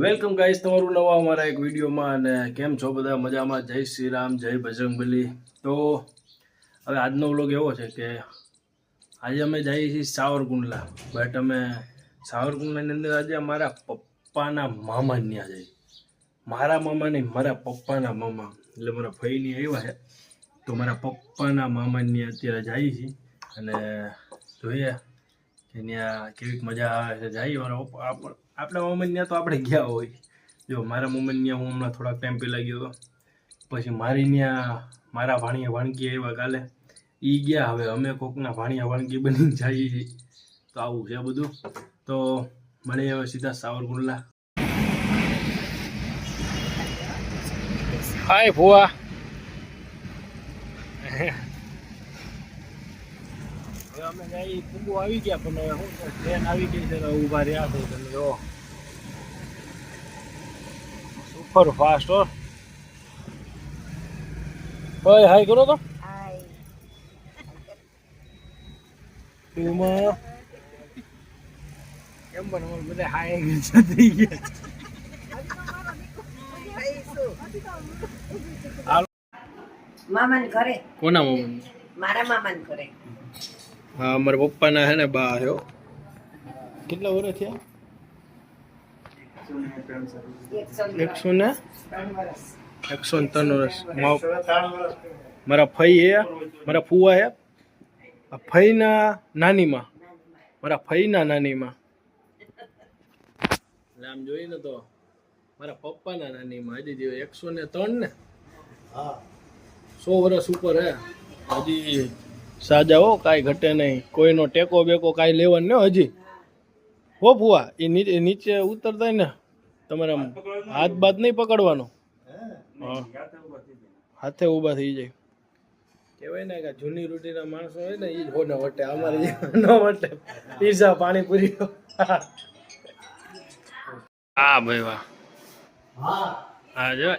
Welcome guys તમારું નવા અમારા એક વિડીયોમાં અને કેમ છો બધા મજામાં? જય શ્રી રામ, જય બજરંગબલી। તો હવે આજનો વ્લોગ એવો છે કે આજે અમે જઈએ છીએ સાવરકુંડલા, બટ અમે સાવરકુંડલાની અંદર આજે અમારા પપ્પાના મામા ત્યાં જઈએ। મારા મામા નહીં, મારા પપ્પાના મામા, એટલે મારા ભાઈની આવ્યા છે, તો મારા પપ્પાના મામાની અત્યારે જઈએ છીએ અને જોઈએ કે ત્યાં કેવીક મજા આવે છે। જઈએ મારા પપ્પા આપણા મામાને ત્યાં તો આપણે ગયા હોય। જો મારા મામાને ત્યાં હું હમણાં થોડાક ટાઈમ પહેલાં ગયો હતો, પછી મારી ત્યાં મારા ભાણિયા ભાણકી આવ્યા કાલે, એ ગયા। હવે અમે કોકના ભાણિયા ભાણકી બનીને જઈએ છીએ, તો આવું છે બધું। તો મળીએ હવે સીધા સાવરકુંડલા। હાય ભુવા, હવે અમે જઈએ, કુંભો આવી ગયા, પણ હવે શું છે, ટ્રેન આવી ગઈ છે, ઊભા રહ્યા છો તમે જો, સુપર ફાસ્ટ હો। ઓય હાય કરો તો, એમાં કેમ પણ અમારે બધા હાય થઈ ગયા। મામાને ઘરે, કોના મામા? મારા મામાને ઘરે। હા, અમારા પપ્પાના હે ને બા હો। કેટલા વર્ષ થયા? 103 વર્ષ। મારા ફઈ હે, મારા ફુવા હે, આ ફઈના નાનીમાં, મારા ફઈના નાનીમાં, આમ જોઈ ને તો મારા પપ્પાના નાનીમાં હજી 103 ને, 100 વર્ષ ઉપર હે હજી। સાજા હો, કાંઈ ઘટે નહીં, કોઈનો ટેકો બેકો કાંઈ લેવાનું ને હજી હો ફુવા। એ નીચે ઉતરતા ને તમારે હાથ બાદ નહીં પકડવાનો, હા હાથે ઊભા થઈ જાય। કહેવાય ને કે જૂની રૂઢીના માણસો હોય ને એ જ હોને વટે, અમારે ન વટે પીઝા પાણીપુરી। હા ભાઈ વાહ, હા જો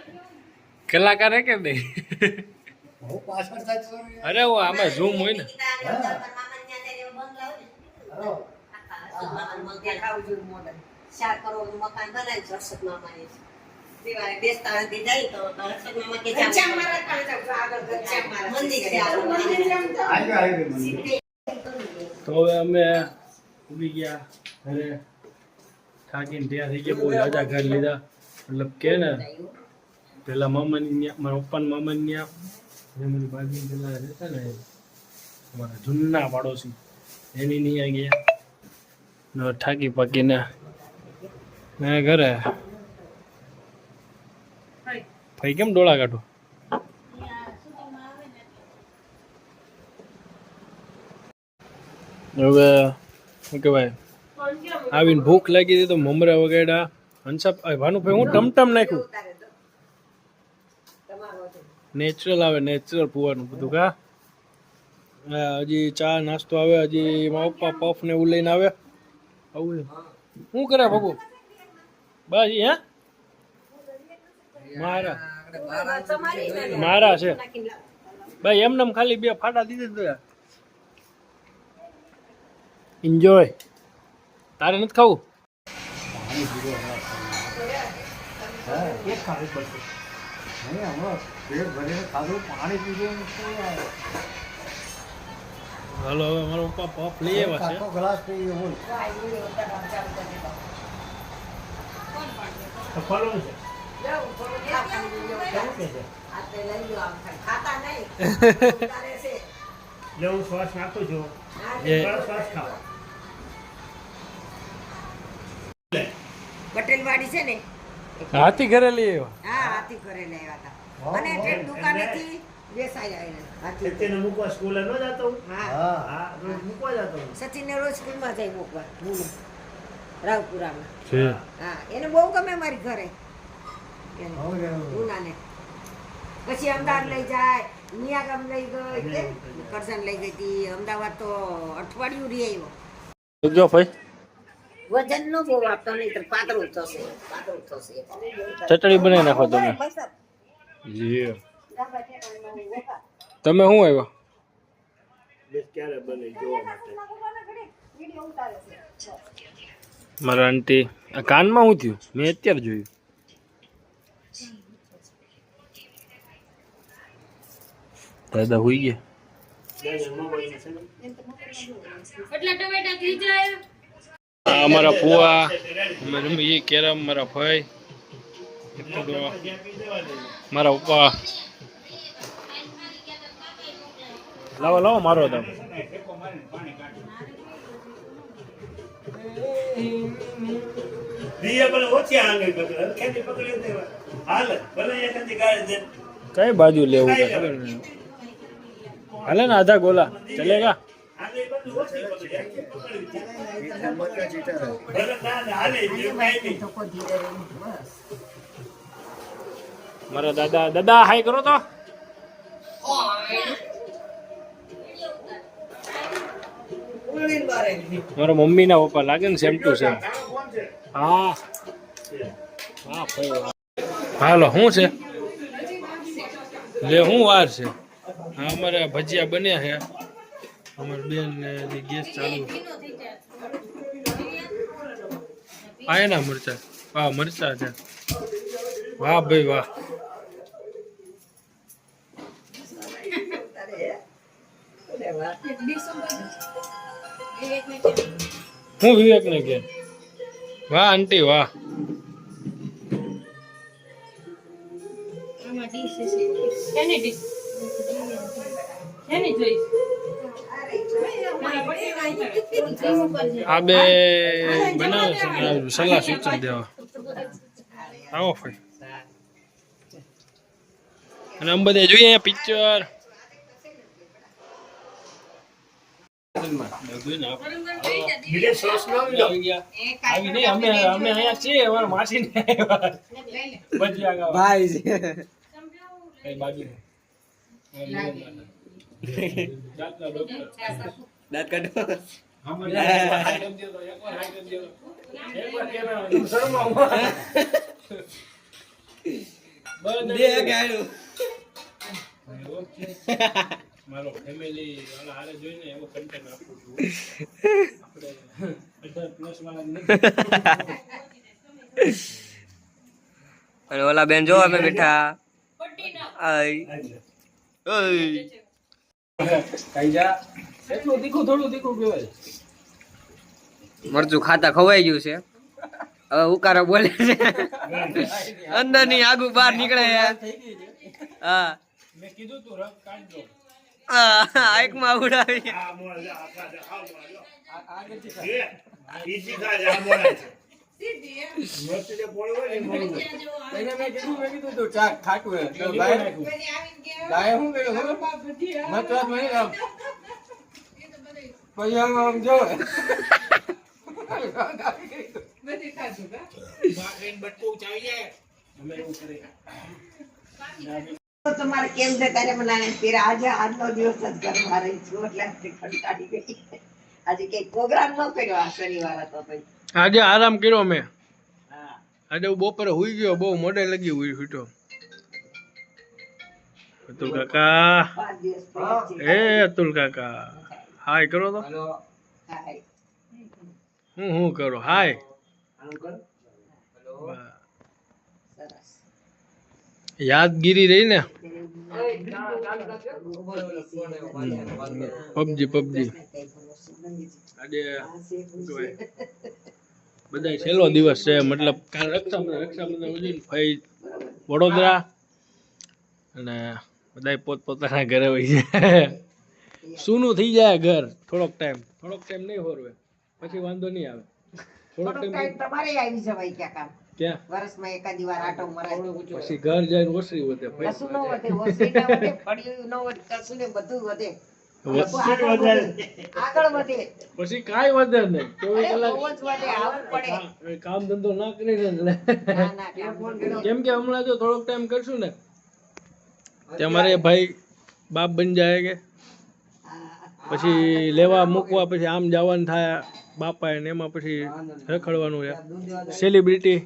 કલાકાર હે કે નહીં? અરે वो આમાં ઝૂમ હોય ને, તો હવે અમે ઉભી ગયા ઘરે, થાકીને ત્યાં થઈ ગયા, બહુ રાજા ઘર લીધા, મતલબ કે ને પેલા મામાની ત્યાં, મારા પપ્પાના મામાની ત્યાં, મારી ભાભી પેલા રહેતા ને અમારા જૂના પાડોશી, એની ત્યાં ગયા, થાકી પાકીને મેં ઘરે। ભાઈ કેમ ડોળા કાઢો? હવે શું કહેવાય, આવીને ભૂખ લાગી હતી તો મમરા વગાડ્યા। હંસા ભાનુભાઈ હું ટમટમ નાખ્યું, નેચરલ આવે, નેચરલ ફુવાનું બધું કા। હજી ચા નાસ્તો આવે, હજી મારા પપ્પા પફ ને એવું લઈને આવે। આવું શું કરે ભગુ બસ? હે મારા છે ભાઈ, એમને ખાલી 2 ફાટા દીધે તો એન્જોય। તારે નથી ખાવું? હાલો હવે મારા પપ્પા પફ લઈ આવ્યા છે। શ્વાસ નાખો છો, પટેલવાડી છે ને, હાથી ઘરે લઈ આવ્યા। હા હાથી ઘરે લઈ આવ્યા હતા, અને ટ્રેન દુકાનેથી બેસાઈ આવેલા હાથી। સચિન મૂકવા સ્કૂલે ન જતો? હા હા, રોજ મૂકવા જતો। સચિનને રોજ સ્કૂલમાં જઈ મૂકવા, રાવપુરામાં। છે હા, એને બહુ ગમે મારી ઘરે, ઉનાને। પછી અમદાવાદ લઈ જાય, નિયાગામ લઈ ગઈ, કેમ કરજણ લઈ ગઈ હતી, અમદાવાદ તો અઠવાડિયું રહી આવ્યો। જો ભાઈ વજન નો બહુ આપતો, નહીં તો પાતળું થશે, પાતળું થશે। ચટણી બનાવી નાખો તમે। તમે શું આવ્યા? ક્યારે બને જોવા માટે। મારા આંટી આ કાનમાં શું થયું? મેં અત્યારે જોયું. દાદા હોઈ ગયા. આ અમારા પુઆ, અમે રમીએ કેરમ, મારા ભાઈ, મારા પપ્પા. લાવો લાવો મારો તમે. કઈ બાજુ લેવું કઈ ખબર નહીં. હાલે ને આધા ગોલા ચલેગા. મારા દાદા દાદા હાય કરો તો. મારા મમ્મી ના પપ્પા લાગે ને સેમ ટુ સેમ. હા હા ભાઈ વાહ. હાલો શું છે લે શું વાર છે. હા અમારે ભજીયા બન્યા છે. અમારી બેન ને ગેસ ચાલુ. આ એના મરચા. વાહ મરચા છે. વાહ ભાઈ વાહ. હું વિવેક ને કે વાહ આંટી વાહ. આ બે બનાવે છે સલાહ સૂચન દેવા. આવો ભાઈ. અને આમ બધા જોઈએ પિક્ચર. આવી નહીં અમે અહીંયા છીએ. અમારા માસી ને ભાઈ છે બાજુ દાંત કાઢો. મારો ફેમિલી વાળા હારે જોઈને એવો કન્ટેન્ટ આપું છું. આપણે 18+ વાળા અને ઓલા બેન જો અમે બેઠા. એટલું તીખું થોડું તીખું કહેવાય. મરચું ખાતા ખવાઈ ગયું છે. હવે ઉકારો બોલે છે. અંદર ની આગુ બહાર નીકળે. હા મેં કીધું તું રસ કાઢજો. આઈક માં ઉડાવી. તમારે કેમ છે તારે બનાવે તેરા આજે આજનો દિવસ જ ઘરમાં રહી છું એટલે કંટાળી ગઈ. આજે કઈ પ્રોગ્રામ ન કર્યો આ શનિવાર હતો તો. આજે આરામ કર્યો મેં. આજે હું બપોરે હુઈ ગયો. બહુ મોડે લગી હુઈટો. અતુલ કાકા 5 દિવસ પછી એ અતુલ કાકા હાય કરો તો. હાય. હું કરો હાય. સરસ. યાદગીરી રહી ને. પબજી આજે બધા છેલ્લો દિવસ છે. મતલબ કાલ રક્ષાબંધન ઉજવીને ફઈ વડોદરા અને બધા પોતપોતાના ઘરે હોય છે. સૂનું થઈ જાય ઘર થોડોક ટાઈમ નહીં હોરવે પછી વાંધો નહીં આવે. થોડોક ટાઈમ તમારે આવી જવાય ક્યાં કામ ક્યાં વર્ષમાં એકાદી વાર આટો મરાય. પછી ઘર જઈને ઓસરી વધે. કશું ન વધે, ઓસરી ન વધે, ફળિયું ન વધે, કશું ને બધું વધે. આગળ વધે. પછી કાંઈ વધે નહીં. અરે, બહુ જ વધે, આવવું પડે. કામ ધંધો ના કરીને ના, ના, કામ ધંધો. કેમ કે હમણાં જો થોડોક ટાઈમ કરશું ને તમારે ભાઈ બાપ બની જાય કે પછી લેવા મૂકવા પછી આમ જવાનું થાય બાપા ને એમાં પછી રખડવાનું છે. સેલિબ્રિટી